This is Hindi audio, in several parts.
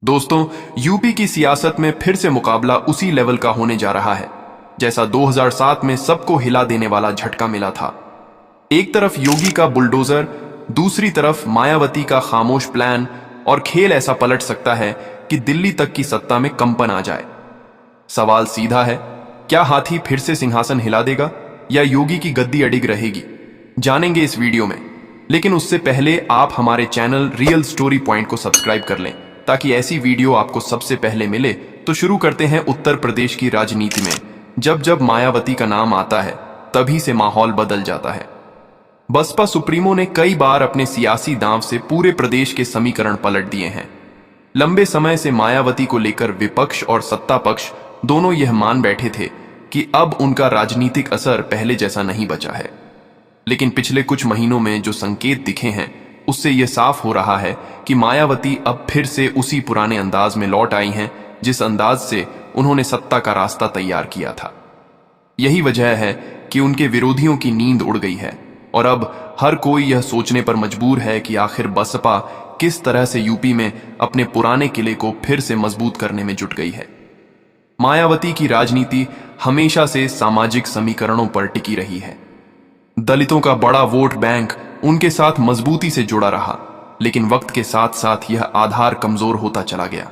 दोस्तों, यूपी की सियासत में फिर से मुकाबला उसी लेवल का होने जा रहा है जैसा 2007 में सबको हिला देने वाला झटका मिला था। एक तरफ योगी का बुलडोजर, दूसरी तरफ मायावती का खामोश प्लान, और खेल ऐसा पलट सकता है कि दिल्ली तक की सत्ता में कंपन आ जाए। सवाल सीधा है, क्या हाथी फिर से सिंहासन हिला देगा या योगी की गद्दी अडिग रहेगी? जानेंगे इस वीडियो में, लेकिन उससे पहले आप हमारे चैनल रियल स्टोरी पॉइंट को सब्सक्राइब कर लें ताकि ऐसी वीडियो आपको सबसे पहले मिले। तो शुरू करते हैं उत्तर प्रदेश की राजनीति में। जब जब मायावती का नाम आता है तभी से माहौल बदल जाता है। बसपा सुप्रीमो ने कई बार अपने सियासी दांव से पूरे प्रदेश के समीकरण पलट दिए हैं। लंबे समय से मायावती को लेकर विपक्ष और सत्ता पक्ष दोनों यह मान बैठे थे कि अब उनका राजनीतिक असर पहले जैसा नहीं बचा है। लेकिन पिछले कुछ महीनों में जो संकेत दिखे हैं उससे यह साफ हो रहा है कि मायावती अब फिर से उसी पुराने अंदाज में लौट आई हैं जिस अंदाज से उन्होंने सत्ता का रास्ता तैयार किया था। यही वजह है कि उनके विरोधियों की नींद उड़ गई है और अब हर कोई यह सोचने पर मजबूर है कि आखिर बसपा किस तरह से यूपी में अपने पुराने किले को फिर से मजबूत करने में जुट गई है। मायावती की राजनीति हमेशा से सामाजिक समीकरणों पर टिकी रही है। दलितों का बड़ा वोट बैंक उनके साथ मजबूती से जुड़ा रहा, लेकिन वक्त के साथ साथ यह आधार कमजोर होता चला गया।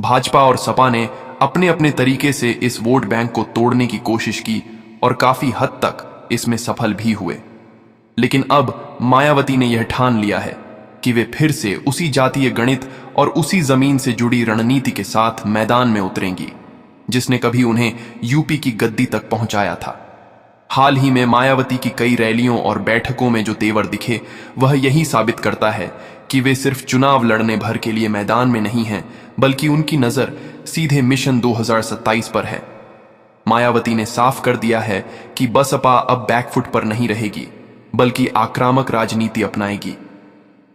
भाजपा और सपा ने अपने अपने तरीके से इस वोट बैंक को तोड़ने की कोशिश की और काफी हद तक इसमें सफल भी हुए। लेकिन अब मायावती ने यह ठान लिया है कि वे फिर से उसी जातीय गणित और उसी जमीन से जुड़ी रणनीति के साथ मैदान में उतरेंगी जिसने कभी उन्हें यूपी की गद्दी तक पहुंचाया था। हाल ही में मायावती की कई रैलियों और बैठकों में जो तेवर दिखे वह यही साबित करता है कि वे सिर्फ चुनाव लड़ने भर के लिए मैदान में नहीं हैं, बल्कि उनकी नजर सीधे मिशन 2027 पर है। मायावती ने साफ कर दिया है कि बसपा अब बैकफुट पर नहीं रहेगी, बल्कि आक्रामक राजनीति अपनाएगी।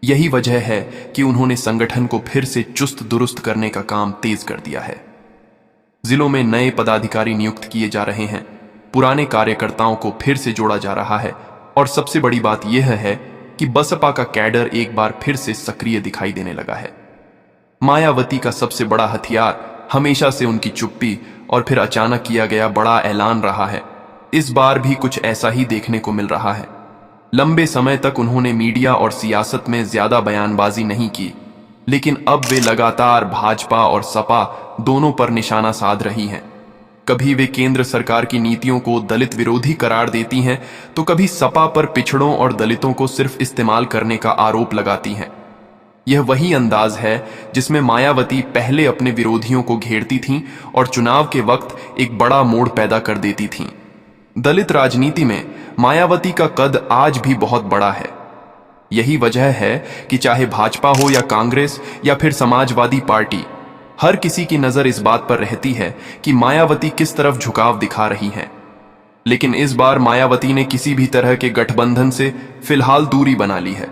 यही वजह है कि उन्होंने संगठन को फिर से चुस्त दुरुस्त करने का काम तेज कर दिया है। जिलों में नए पदाधिकारी नियुक्त किए जा रहे हैं, पुराने कार्यकर्ताओं को फिर से जोड़ा जा रहा है और सबसे बड़ी बात यह है कि बसपा का कैडर एक बार फिर से सक्रिय दिखाई देने लगा है। मायावती का सबसे बड़ा हथियार हमेशा से उनकी चुप्पी और फिर अचानक किया गया बड़ा ऐलान रहा है। इस बार भी कुछ ऐसा ही देखने को मिल रहा है। लंबे समय तक उन्होंने मीडिया और सियासत में ज्यादा बयानबाजी नहीं की, लेकिन अब वे लगातार भाजपा और सपा दोनों पर निशाना साध रही हैं। कभी वे केंद्र सरकार की नीतियों को दलित विरोधी करार देती हैं, तो कभी सपा पर पिछड़ों और दलितों को सिर्फ इस्तेमाल करने का आरोप लगाती हैं। यह वही अंदाज है जिसमें मायावती पहले अपने विरोधियों को घेरती थीं और चुनाव के वक्त एक बड़ा मोड़ पैदा कर देती थीं। दलित राजनीति में मायावती का कद आज भी बहुत बड़ा है। यही वजह है कि चाहे भाजपा हो या कांग्रेस या फिर समाजवादी पार्टी, हर किसी की नजर इस बात पर रहती है कि मायावती किस तरफ झुकाव दिखा रही हैं। लेकिन इस बार मायावती ने किसी भी तरह के गठबंधन से फिलहाल दूरी बना ली है।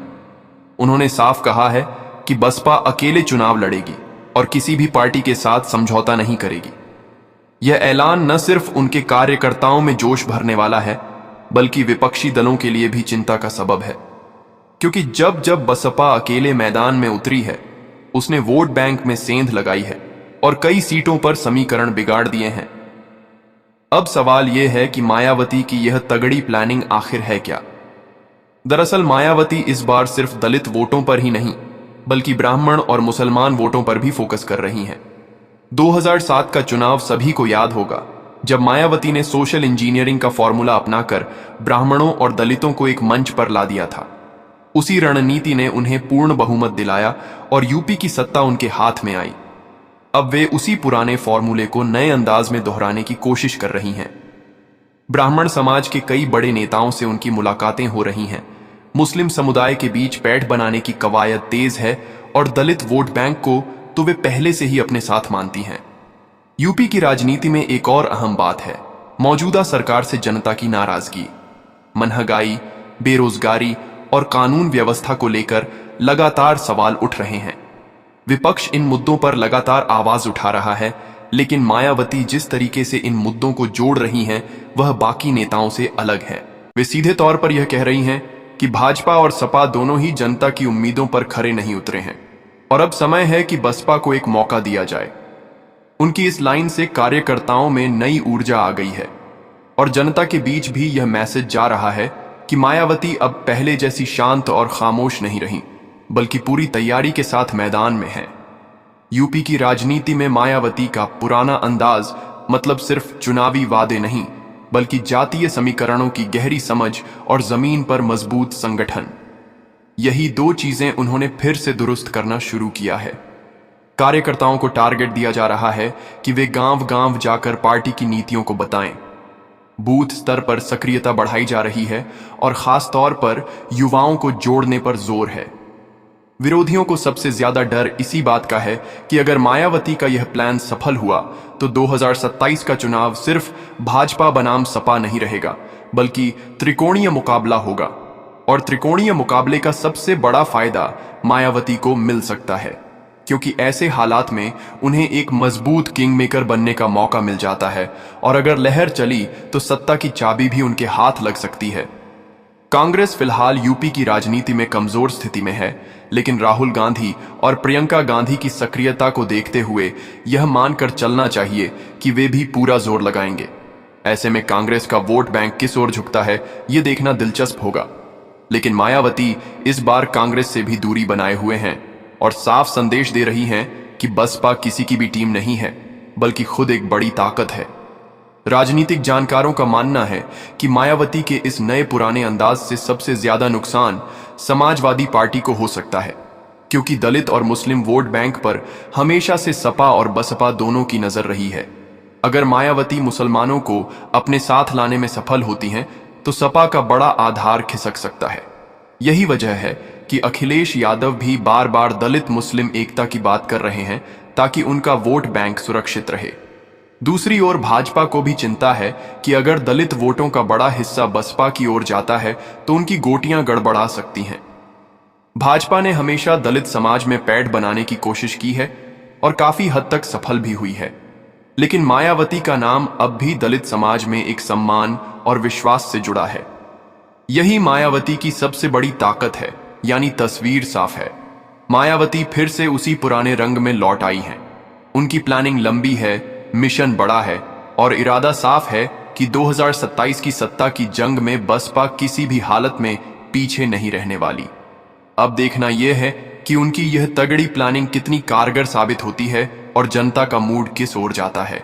उन्होंने साफ कहा है कि बसपा अकेले चुनाव लड़ेगी और किसी भी पार्टी के साथ समझौता नहीं करेगी। यह ऐलान न सिर्फ उनके कार्यकर्ताओं में जोश भरने वाला है, बल्कि विपक्षी दलों के लिए भी चिंता का सबब है, क्योंकि जब जब बसपा अकेले मैदान में उतरी है उसने वोट बैंक में सेंध लगाई है और कई सीटों पर समीकरण बिगाड़ दिए हैं। अब सवाल यह है कि मायावती की यह तगड़ी प्लानिंग आखिर है क्या? दरअसल मायावती इस बार सिर्फ दलित वोटों पर ही नहीं, बल्कि ब्राह्मण और मुसलमान वोटों पर भी फोकस कर रही हैं। 2007 का चुनाव सभी को याद होगा, जब मायावती ने सोशल इंजीनियरिंग का फॉर्मूला अपनाकर ब्राह्मणों और दलितों को एक मंच पर ला दिया था। उसी रणनीति ने उन्हें पूर्ण बहुमत दिलाया और यूपी की सत्ता उनके हाथ में आई। अब वे उसी पुराने फॉर्मूले को नए अंदाज में दोहराने की कोशिश कर रही हैं। ब्राह्मण समाज के कई बड़े नेताओं से उनकी मुलाकातें हो रही हैं। मुस्लिम समुदाय के बीच पैठ बनाने की कवायद तेज है और दलित वोट बैंक को तो वे पहले से ही अपने साथ मानती हैं। यूपी की राजनीति में एक और अहम बात है मौजूदा सरकार से जनता की नाराजगी। महंगाई, बेरोजगारी और कानून व्यवस्था को लेकर लगातार सवाल उठ रहे हैं। विपक्ष इन मुद्दों पर लगातार आवाज उठा रहा है, लेकिन मायावती जिस तरीके से इन मुद्दों को जोड़ रही हैं वह बाकी नेताओं से अलग है। वे सीधे तौर पर यह कह रही हैं कि भाजपा और सपा दोनों ही जनता की उम्मीदों पर खरे नहीं उतरे हैं। और अब समय है कि बसपा को एक मौका दिया जाए। उनकी इस लाइन से कार्यकर्ताओं में नई ऊर्जा आ गई है और जनता के बीच भी यह मैसेज जा रहा है कि मायावती अब पहले जैसी शांत और खामोश नहीं रही, बल्कि पूरी तैयारी के साथ मैदान में है। यूपी की राजनीति में मायावती का पुराना अंदाज मतलब सिर्फ चुनावी वादे नहीं, बल्कि जातीय समीकरणों की गहरी समझ और जमीन पर मजबूत संगठन, यही दो चीजें उन्होंने फिर से दुरुस्त करना शुरू किया है। कार्यकर्ताओं को टारगेट दिया जा रहा है कि वे गांव गांव जाकर पार्टी की नीतियों को बताएं। बूथ स्तर पर सक्रियता बढ़ाई जा रही है और खास तौर पर युवाओं को जोड़ने पर जोर है। विरोधियों को सबसे ज्यादा डर इसी बात का है कि अगर मायावती का यह प्लान सफल हुआ तो 2027 का चुनाव सिर्फ भाजपा बनाम सपा नहीं रहेगा, बल्कि त्रिकोणीय मुकाबला होगा। और त्रिकोणीय मुकाबले का सबसे बड़ा फायदा मायावती को मिल सकता है, क्योंकि ऐसे हालात में उन्हें एक मजबूत किंग मेकर बनने का मौका मिल जाता है और अगर लहर चली तो सत्ता की चाबी भी उनके हाथ लग सकती है। कांग्रेस फिलहाल यूपी की राजनीति में कमजोर स्थिति में है, लेकिन राहुल गांधी और प्रियंका गांधी की सक्रियता को देखते हुए यह मानकर चलना चाहिए कि वे भी पूरा जोर लगाएंगे। ऐसे में कांग्रेस का वोट बैंक किस ओर झुकता है, यह देखना दिलचस्प होगा। लेकिन मायावती इस बार कांग्रेस से भी दूरी बनाए हुए हैं और साफ संदेश दे रही हैं कि बसपा किसी की भी टीम नहीं है, बल्कि खुद एक बड़ी ताकत है। राजनीतिक जानकारों का मानना है कि मायावती के इस नए पुराने अंदाज से सबसे ज्यादा नुकसान समाजवादी पार्टी को हो सकता है, क्योंकि दलित और मुस्लिम वोट बैंक पर हमेशा से सपा और बसपा दोनों की नजर रही है। अगर मायावती मुसलमानों को अपने साथ लाने में सफल होती हैं तो सपा का बड़ा आधार खिसक सकता है। यही वजह है कि अखिलेश यादव भी बार बार दलित मुस्लिम एकता की बात कर रहे हैं ताकि उनका वोट बैंक सुरक्षित रहे। दूसरी ओर भाजपा को भी चिंता है कि अगर दलित वोटों का बड़ा हिस्सा बसपा की ओर जाता है तो उनकी गोटियां गड़बड़ा सकती हैं। भाजपा ने हमेशा दलित समाज में पैठ बनाने की कोशिश की है और काफी हद तक सफल भी हुई है, लेकिन मायावती का नाम अब भी दलित समाज में एक सम्मान और विश्वास से जुड़ा है। यही मायावती की सबसे बड़ी ताकत है, यानी तस्वीर साफ है। मायावती फिर से उसी पुराने रंग में लौट आई हैं। उनकी प्लानिंग लंबी है, मिशन बड़ा है और इरादा साफ है कि 2027 की सत्ता की जंग में बसपा किसी भी हालत में पीछे नहीं रहने वाली। अब देखना यह है कि उनकी यह तगड़ी प्लानिंग कितनी कारगर साबित होती है और जनता का मूड किस ओर जाता है।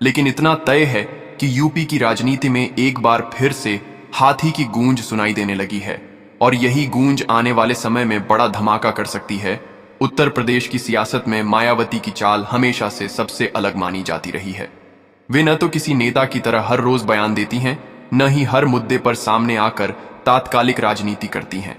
लेकिन इतना तय है कि यूपी की राजनीति में एक बार फिर से हाथी की गूंज सुनाई देने लगी है और यही गूंज आने वाले समय में बड़ा धमाका कर सकती है। उत्तर प्रदेश की सियासत में मायावती की चाल हमेशा से सबसे अलग मानी जाती रही है। वे न तो किसी नेता की तरह हर रोज बयान देती हैं, न ही हर मुद्दे पर सामने आकर तात्कालिक राजनीति करती हैं,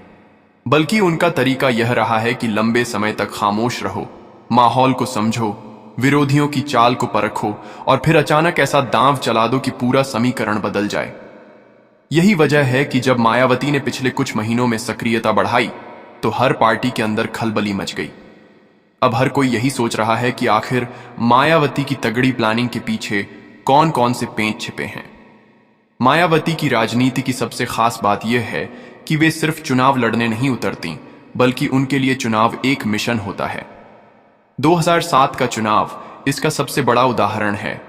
बल्कि उनका तरीका यह रहा है कि लंबे समय तक खामोश रहो, माहौल को समझो, विरोधियों की चाल को परखो और फिर अचानक ऐसा दांव चला दो कि पूरा समीकरण बदल जाए। यही वजह है कि जब मायावती ने पिछले कुछ महीनों में सक्रियता बढ़ाई तो हर पार्टी के अंदर खलबली मच गई। अब हर कोई यही सोच रहा है कि आखिर मायावती की तगड़ी प्लानिंग के पीछे कौन कौन से पेंच छिपे हैं। मायावती की राजनीति की सबसे खास बात यह है कि वे सिर्फ चुनाव लड़ने नहीं उतरती, बल्कि उनके लिए चुनाव एक मिशन होता है। 2007 का चुनाव इसका सबसे बड़ा उदाहरण है,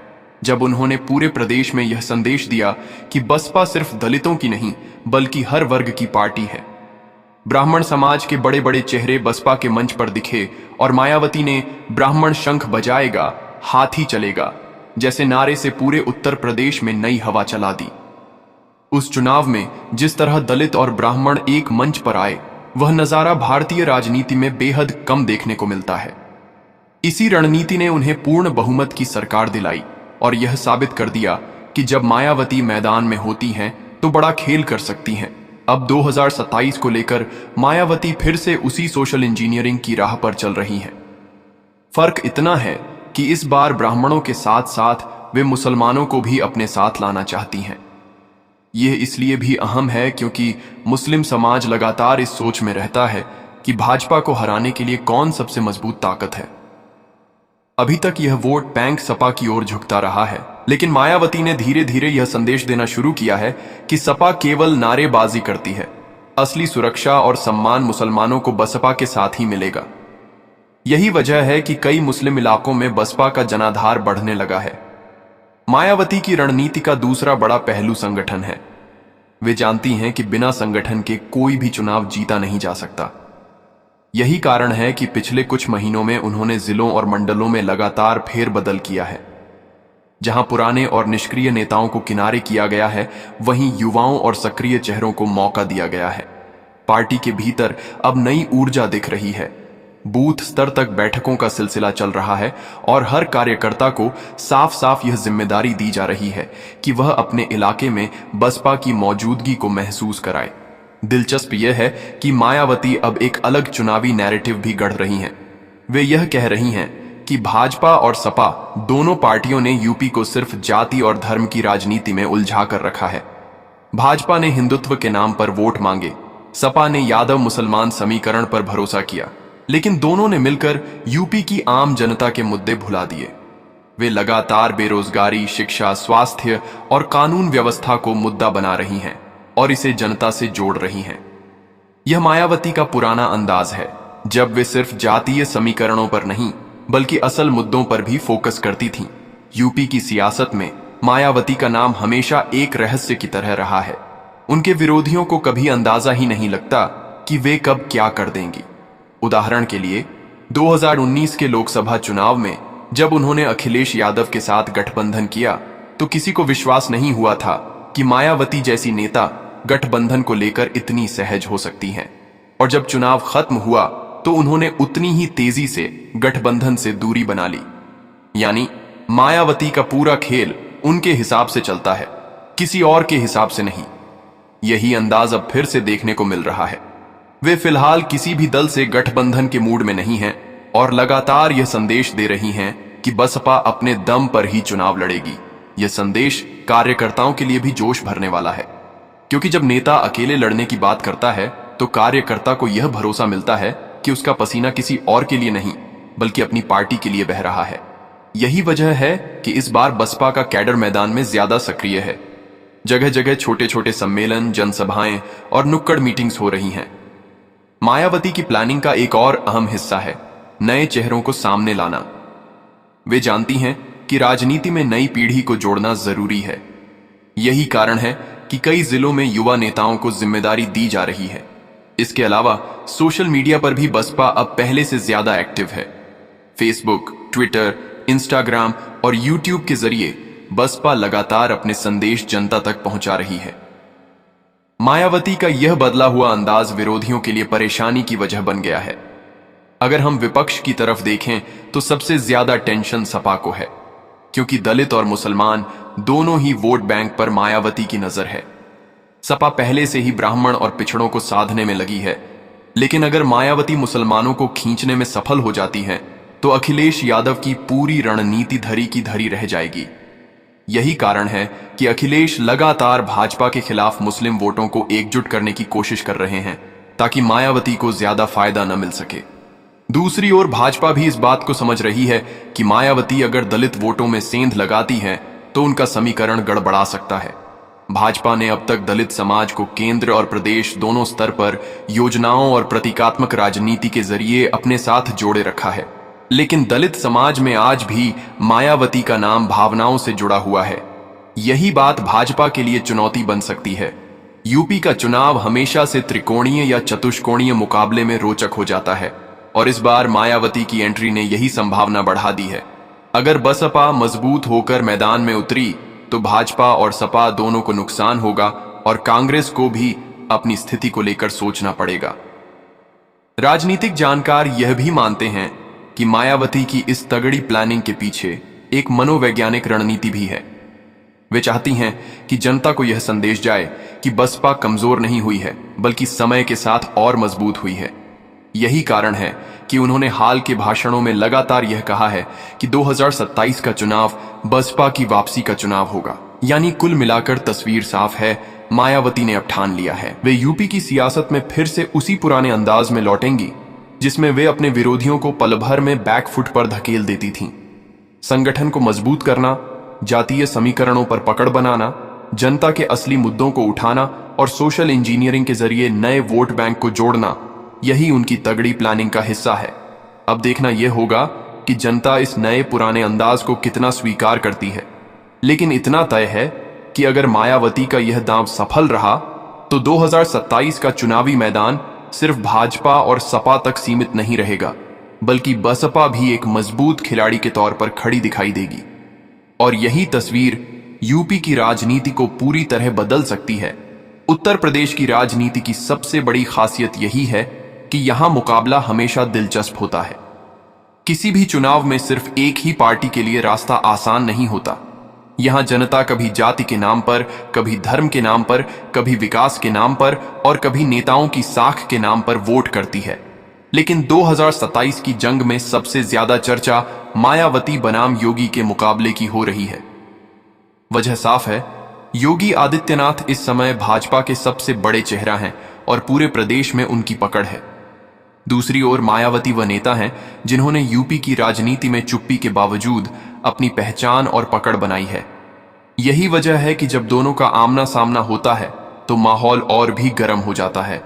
जब उन्होंने पूरे प्रदेश में यह संदेश दिया कि बसपा सिर्फ दलितों की नहीं बल्कि हर वर्ग की पार्टी है। ब्राह्मण समाज के बड़े बड़े चेहरे बसपा के मंच पर दिखे और मायावती ने ब्राह्मण शंख बजाएगा, हाथी चलेगा जैसे नारे से पूरे उत्तर प्रदेश में नई हवा चला दी। उस चुनाव में जिस तरह दलित और ब्राह्मण एक मंच पर आए, वह नजारा भारतीय राजनीति में बेहद कम देखने को मिलता है। इसी रणनीति ने उन्हें पूर्ण बहुमत की सरकार दिलाई और यह साबित कर दिया कि जब मायावती मैदान में होती हैं तो बड़ा खेल कर सकती हैं। अब 2027 को लेकर मायावती फिर से उसी सोशल इंजीनियरिंग की राह पर चल रही हैं। फर्क इतना है कि इस बार ब्राह्मणों के साथ साथ वे मुसलमानों को भी अपने साथ लाना चाहती हैं। यह इसलिए भी अहम है क्योंकि मुस्लिम समाज लगातार इस सोच में रहता है कि भाजपा को हराने के लिए कौन सबसे मजबूत ताकत है। अभी तक यह वोट बैंक सपा की ओर झुकता रहा है, लेकिन मायावती ने धीरे धीरे यह संदेश देना शुरू किया है कि सपा केवल नारेबाजी करती है, असली सुरक्षा और सम्मान मुसलमानों को बसपा के साथ ही मिलेगा। यही वजह है कि कई मुस्लिम इलाकों में बसपा का जनाधार बढ़ने लगा है। मायावती की रणनीति का दूसरा बड़ा पहलू संगठन है। वे जानती हैं कि बिना संगठन के कोई भी चुनाव जीता नहीं जा सकता। यही कारण है कि पिछले कुछ महीनों में उन्होंने जिलों और मंडलों में लगातार फेरबदल किया है। जहां पुराने और निष्क्रिय नेताओं को किनारे किया गया है, वहीं युवाओं और सक्रिय चेहरों को मौका दिया गया है। पार्टी के भीतर अब नई ऊर्जा दिख रही है। बूथ स्तर तक बैठकों का सिलसिला चल रहा है और हर कार्यकर्ता को साफ साफ यह जिम्मेदारी दी जा रही है कि वह अपने इलाके में बसपा की मौजूदगी को महसूस कराए। दिलचस्प यह है कि मायावती अब एक अलग चुनावी नैरेटिव भी गढ़ रही हैं। वे यह कह रही हैं कि भाजपा और सपा दोनों पार्टियों ने यूपी को सिर्फ जाति और धर्म की राजनीति में उलझा कर रखा है। भाजपा ने हिंदुत्व के नाम पर वोट मांगे, सपा ने यादव मुसलमान समीकरण पर भरोसा किया, लेकिन दोनों ने मिलकर यूपी की आम जनता के मुद्दे भुला दिए। वे लगातार बेरोजगारी, शिक्षा, स्वास्थ्य और कानून व्यवस्था को मुद्दा बना रही हैं और इसे जनता से जोड़ रही हैं। यह मायावती का पुराना अंदाज है, जब वे सिर्फ जातीय समीकरणों पर नहीं बल्कि असल मुद्दों पर भी फोकस करती थीं। यूपी की सियासत में मायावती का नाम हमेशा एक रहस्य की तरह रहा है। उनके विरोधियों को कभी अंदाजा ही नहीं लगता कि वे कब क्या कर देंगी। उदाहरण के लिए 2019 के लोकसभा चुनाव में जब उन्होंने अखिलेश यादव के साथ गठबंधन किया, तो किसी को विश्वास नहीं हुआ था कि मायावती जैसी नेता गठबंधन को लेकर इतनी सहज हो सकती हैं। और जब चुनाव खत्म हुआ तो उन्होंने उतनी ही तेजी से गठबंधन से दूरी बना ली। यानी मायावती का पूरा खेल उनके हिसाब से चलता है, किसी और के हिसाब से नहीं। यही अंदाज अब फिर से देखने को मिल रहा है। वे फिलहाल किसी भी दल से गठबंधन के मूड में नहीं हैं और लगातार यह संदेश दे रही हैं कि बसपा अपने दम पर ही चुनाव लड़ेगी। यह संदेश कार्यकर्ताओं के लिए भी जोश भरने वाला है, क्योंकि जब नेता अकेले लड़ने की बात करता है तो कार्यकर्ता को यह भरोसा मिलता है कि उसका पसीना किसी और के लिए नहीं बल्कि अपनी पार्टी के लिए बह रहा है। यही वजह है कि इस बार बसपा का कैडर मैदान में ज्यादा सक्रिय है। जगह जगह छोटे छोटे सम्मेलन, जनसभाएं और नुक्कड़ मीटिंग्स हो रही हैं। मायावती की प्लानिंग का एक और अहम हिस्सा है नए चेहरों को सामने लाना। वे जानती हैं कि राजनीति में नई पीढ़ी को जोड़ना जरूरी है। यही कारण है कि कई जिलों में युवा नेताओं को जिम्मेदारी दी जा रही है। इसके अलावा सोशल मीडिया पर भी बसपा अब पहले से ज्यादा एक्टिव है। फेसबुक, ट्विटर, इंस्टाग्राम और यूट्यूब के जरिए बसपा लगातार अपने संदेश जनता तक पहुंचा रही है। मायावती का यह बदला हुआ अंदाज विरोधियों के लिए परेशानी की वजह बन गया है। अगर हम विपक्ष की तरफ देखें तो सबसे ज्यादा टेंशन सपा को है, क्योंकि दलित और मुसलमान दोनों ही वोट बैंक पर मायावती की नजर है। सपा पहले से ही ब्राह्मण और पिछड़ों को साधने में लगी है, लेकिन अगर मायावती मुसलमानों को खींचने में सफल हो जाती है तो अखिलेश यादव की पूरी रणनीति धरी की धरी रह जाएगी। यही कारण है कि अखिलेश लगातार भाजपा के खिलाफ मुस्लिम वोटों को एकजुट करने की कोशिश कर रहे हैं, ताकि मायावती को ज्यादा फायदा न मिल सके। दूसरी ओर भाजपा भी इस बात को समझ रही है कि मायावती अगर दलित वोटों में सेंध लगाती है तो उनका समीकरण गड़बड़ा सकता है। भाजपा ने अब तक दलित समाज को केंद्र और प्रदेश दोनों स्तर पर योजनाओं और प्रतीकात्मक राजनीति के जरिए अपने साथ जोड़े रखा है, लेकिन दलित समाज में आज भी मायावती का नाम भावनाओं से जुड़ा हुआ है। यही बात भाजपा के लिए चुनौती बन सकती है। यूपी का चुनाव हमेशा से त्रिकोणीय या चतुष्कोणीय मुकाबले में रोचक हो जाता है और इस बार मायावती की एंट्री ने यही संभावना बढ़ा दी है। अगर बसपा मजबूत होकर मैदान में उतरी तो भाजपा और सपा दोनों को नुकसान होगा और कांग्रेस को भी अपनी स्थिति को लेकर सोचना पड़ेगा। राजनीतिक जानकार यह भी मानते हैं कि मायावती की इस तगड़ी प्लानिंग के पीछे एक मनोवैज्ञानिक रणनीति भी है। वे चाहती हैं कि जनता को यह संदेश जाए कि बसपा कमजोर नहीं हुई है बल्कि समय के साथ और मजबूत हुई है। यही कारण है कि उन्होंने हाल के भाषणों में लगातार यह कहा है कि 2027 का चुनाव बसपा की वापसी का चुनाव होगा। यानी कुल मिलाकर तस्वीर साफ है, मायावती ने अब ठान लिया है। वे यूपी की सियासत में फिर से उसी पुराने अंदाज में लौटेंगी जिसमें वे अपने विरोधियों को पल भर में बैकफुट पर धकेल देती थीं। संगठन को मजबूत करना, जातीय समीकरणों पर पकड़ बनाना, जनता के असली मुद्दों को उठाना और सोशल इंजीनियरिंग के जरिए नए वोट बैंक को जोड़ना, यही उनकी तगड़ी प्लानिंग का हिस्सा है। अब देखना यह होगा कि जनता इस नए पुराने अंदाज को कितना स्वीकार करती है। लेकिन इतना तय है कि अगर मायावती का यह दांव सफल रहा तो 2027 का चुनावी मैदान सिर्फ भाजपा और सपा तक सीमित नहीं रहेगा, बल्कि बसपा भी एक मजबूत खिलाड़ी के तौर पर खड़ी दिखाई देगी। और यही तस्वीर यूपी की राजनीति को पूरी तरह बदल सकती है। उत्तर प्रदेश की राजनीति की सबसे बड़ी खासियत यही है कि यहां मुकाबला हमेशा दिलचस्प होता है। किसी भी चुनाव में सिर्फ एक ही पार्टी के लिए रास्ता आसान नहीं होता। यहां जनता कभी जाति के नाम पर, कभी धर्म के नाम पर, कभी विकास के नाम पर और कभी नेताओं की साख के नाम पर वोट करती है। लेकिन 2027 की जंग में सबसे ज्यादा चर्चा मायावती बनाम योगी के मुकाबले की हो रही है। वजह साफ है, योगी आदित्यनाथ इस समय भाजपा के सबसे बड़े चेहरा हैं और पूरे प्रदेश में उनकी पकड़ है। दूसरी ओर मायावती वह नेता हैं जिन्होंने यूपी की राजनीति में चुप्पी के बावजूद अपनी पहचान और पकड़ बनाई है। यही वजह है कि जब दोनों का आमना सामना होता है तो माहौल और भी गर्म हो जाता है।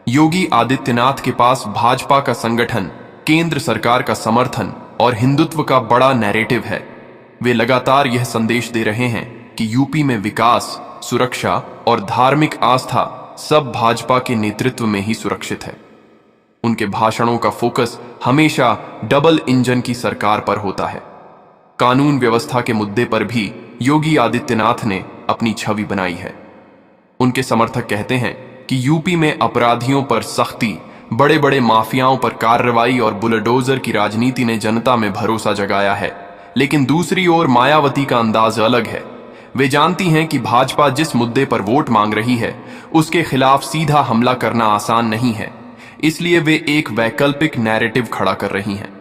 योगी आदित्यनाथ के पास भाजपा का संगठन, केंद्र सरकार का समर्थन और हिंदुत्व का बड़ा नैरेटिव है। वे लगातार यह संदेश दे रहे हैं कि यूपी में विकास, सुरक्षा और धार्मिक आस्था सब भाजपा के नेतृत्व में ही सुरक्षित है। उनके भाषणों का फोकस हमेशा डबल इंजन की सरकार पर होता है। कानून व्यवस्था के मुद्दे पर भी योगी आदित्यनाथ ने अपनी छवि बनाई है। उनके समर्थक कहते हैं कि यूपी में अपराधियों पर सख्ती, बड़े बड़े माफियाओं पर कार्रवाई और बुलडोजर की राजनीति ने जनता में भरोसा जगाया है। लेकिन दूसरी ओर मायावती का अंदाज अलग है। वे जानती हैं कि भाजपा जिस मुद्दे पर वोट मांग रही है उसके खिलाफ सीधा हमला करना आसान नहीं है। इसलिए वे एक वैकल्पिक नैरेटिव खड़ा कर रही हैं।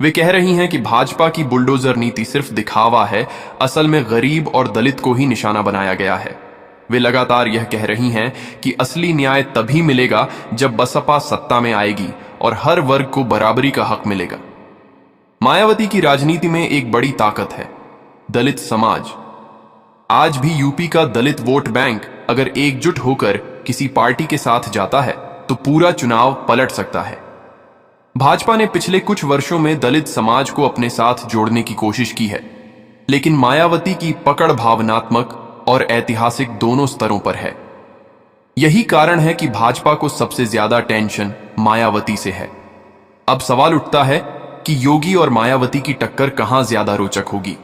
वे कह रही हैं कि भाजपा की बुलडोजर नीति सिर्फ दिखावा है, असल में गरीब और दलित को ही निशाना बनाया गया है। वे लगातार यह कह रही हैं कि असली न्याय तभी मिलेगा जब बसपा सत्ता में आएगी और हर वर्ग को बराबरी का हक मिलेगा। मायावती की राजनीति में एक बड़ी ताकत है, दलित समाज। आज भी यूपी का दलित वोट बैंक अगर एकजुट होकर किसी पार्टी के साथ जाता है तो पूरा चुनाव पलट सकता है। भाजपा ने पिछले कुछ वर्षों में दलित समाज को अपने साथ जोड़ने की कोशिश की है, लेकिन मायावती की पकड़ भावनात्मक और ऐतिहासिक दोनों स्तरों पर है। यही कारण है कि भाजपा को सबसे ज्यादा टेंशन मायावती से है। अब सवाल उठता है कि योगी और मायावती की टक्कर कहां ज्यादा रोचक होगी।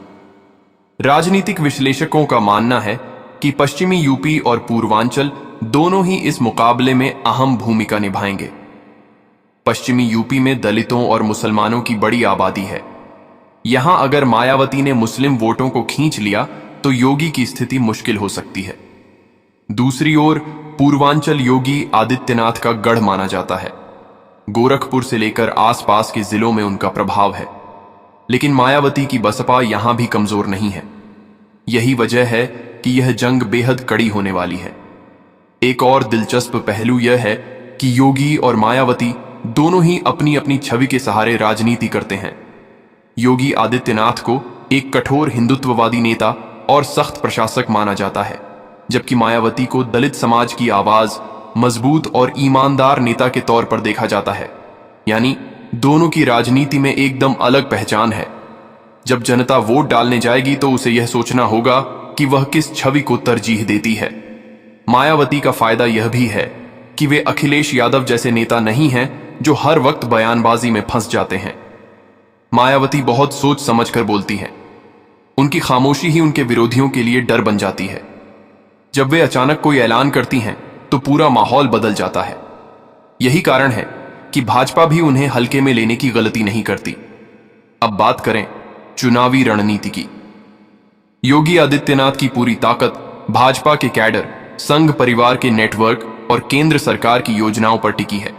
राजनीतिक विश्लेषकों का मानना है कि पश्चिमी यूपी और पूर्वांचल दोनों ही इस मुकाबले में अहम भूमिका निभाएंगे। पश्चिमी यूपी में दलितों और मुसलमानों की बड़ी आबादी है। यहां अगर मायावती ने मुस्लिम वोटों को खींच लिया तो योगी की स्थिति मुश्किल हो सकती है। दूसरी ओर पूर्वांचल योगी आदित्यनाथ का गढ़ माना जाता है। गोरखपुर से लेकर आसपास के जिलों में उनका प्रभाव है। लेकिन मायावती की बसपा यहां भी कमजोर नहीं है। यही वजह है कि यह जंग बेहद कड़ी होने वाली है। एक और दिलचस्प पहलू यह है कि योगी और मायावती दोनों ही अपनी अपनी छवि के सहारे राजनीति करते हैं। योगी आदित्यनाथ को एक कठोर हिंदुत्ववादी नेता और सख्त प्रशासक माना जाता है, जबकि मायावती को दलित समाज की आवाज, मजबूत और ईमानदार नेता के तौर पर देखा जाता है। यानी दोनों की राजनीति में एकदम अलग पहचान है। जब जनता वोट डालने जाएगी तो उसे यह सोचना होगा कि वह किस छवि को तरजीह देती है। मायावती का फायदा यह भी है कि वे अखिलेश यादव जैसे नेता नहीं हैं जो हर वक्त बयानबाजी में फंस जाते हैं। मायावती बहुत सोच समझकर बोलती हैं। उनकी खामोशी ही उनके विरोधियों के लिए डर बन जाती है। जब वे अचानक कोई ऐलान करती हैं तो पूरा माहौल बदल जाता है। यही कारण है कि भाजपा भी उन्हें हल्के में लेने की गलती नहीं करती। अब बात करें चुनावी रणनीति की। योगी आदित्यनाथ की पूरी ताकत भाजपा के कैडर, संघ परिवार के नेटवर्क और केंद्र सरकार की योजनाओं पर टिकी है।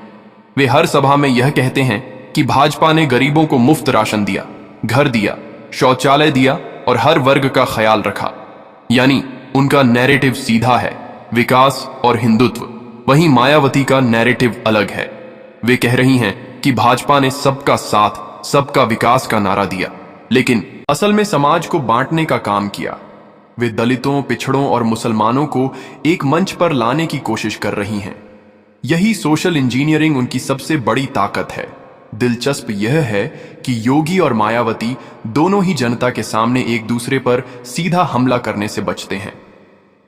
वे हर सभा में यह कहते हैं कि भाजपा ने गरीबों को मुफ्त राशन दिया, घर दिया, शौचालय दिया और हर वर्ग का ख्याल रखा। यानी उनका नैरेटिव सीधा है, विकास और हिंदुत्व। वहीं मायावती का नैरेटिव अलग है। वे कह रही हैं कि भाजपा ने सबका साथ, सबका विकास का नारा दिया, लेकिन असल में समाज को बांटने का काम किया। वे दलितों, पिछड़ों और मुसलमानों को एक मंच पर लाने की कोशिश कर रही हैं। यही सोशल इंजीनियरिंग उनकी सबसे बड़ी ताकत है। दिलचस्प यह है कि योगी और मायावती दोनों ही जनता के सामने एक दूसरे पर सीधा हमला करने से बचते हैं।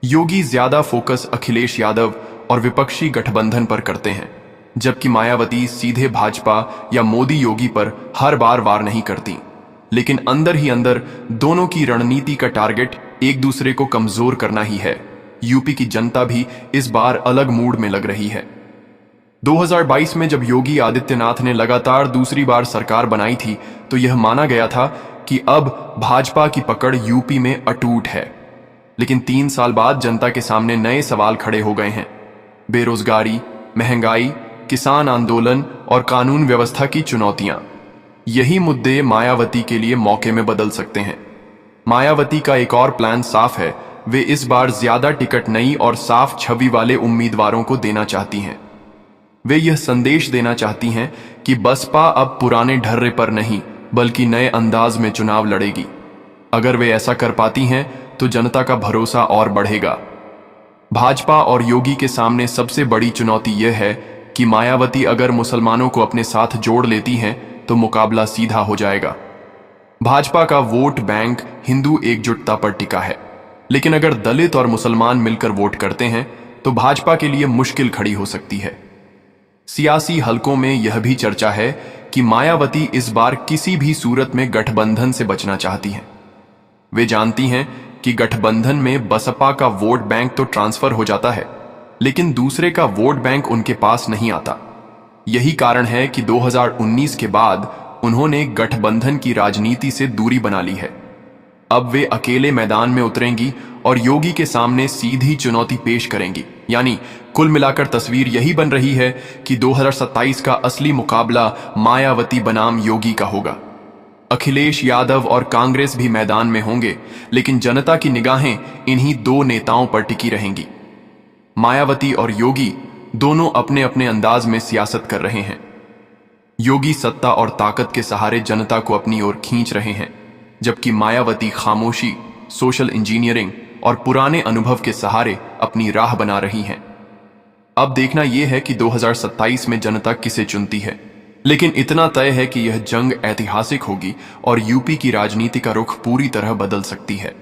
योगी ज्यादा फोकस अखिलेश यादव और विपक्षी गठबंधन पर करते हैं, जबकि मायावती सीधे भाजपा या मोदी योगी पर हर बार वार नहीं करती, लेकिन अंदर ही अंदर दोनों की रणनीति का टारगेट एक दूसरे को कमजोर करना ही है। यूपी की जनता भी इस बार अलग मूड में लग रही है। 2022 में जब योगी आदित्यनाथ ने लगातार दूसरी बार सरकार बनाई थी, तो यह माना गया था कि अब भाजपा की पकड़ यूपी में अटूट है। लेकिन 3 साल बाद जनता के सामने नए सवाल खड़े हो गए हैं। बेरोजगारी, महंगाई, किसान आंदोलन और कानून व्यवस्था की चुनौतियां। यही मुद्दे मायावती के लिए मौके में बदल सकते हैं। मायावती का एक और प्लान साफ है। वे इस बार ज्यादा टिकट नई और साफ छवि वाले उम्मीदवारों को देना चाहती हैं। वे यह संदेश देना चाहती हैं कि बसपा अब पुराने ढर्रे पर नहीं बल्कि नए अंदाज में चुनाव लड़ेगी। अगर वे ऐसा कर पाती हैं तो जनता का भरोसा और बढ़ेगा। भाजपा और योगी के सामने सबसे बड़ी चुनौती यह है कि मायावती अगर मुसलमानों को अपने साथ जोड़ लेती हैं तो मुकाबला सीधा हो जाएगा। भाजपा का वोट बैंक हिंदू एकजुटता पर टिका है, लेकिन अगर दलित और मुसलमान मिलकर वोट करते हैं तो भाजपा के लिए मुश्किल खड़ी हो सकती है। सियासी हलकों में यह भी चर्चा है कि मायावती इस बार किसी भी सूरत में गठबंधन से बचना चाहती हैं। वे जानती हैं कि गठबंधन में बसपा का वोट बैंक तो ट्रांसफर हो जाता है, लेकिन दूसरे का वोट बैंक उनके पास नहीं आता। यही कारण है कि 2019 के बाद उन्होंने गठबंधन की राजनीति से दूरी बना ली है। अब वे अकेले मैदान में उतरेंगी और योगी के सामने सीधी चुनौती पेश करेंगी। यानी कुल मिलाकर तस्वीर यही बन रही है कि 2027 का असली मुकाबला मायावती बनाम योगी का होगा। अखिलेश यादव और कांग्रेस भी मैदान में होंगे, लेकिन जनता की निगाहें इन्हीं दो नेताओं पर टिकी रहेंगी। मायावती और योगी दोनों अपने अपने अंदाज में सियासत कर रहे हैं। योगी सत्ता और ताकत के सहारे जनता को अपनी ओर खींच रहे हैं, जबकि मायावती खामोशी, सोशल इंजीनियरिंग और पुराने अनुभव के सहारे अपनी राह बना रही हैं। अब देखना यह है कि 2027 में जनता किसे चुनती है, लेकिन इतना तय है कि यह जंग ऐतिहासिक होगी और यूपी की राजनीति का रुख पूरी तरह बदल सकती है।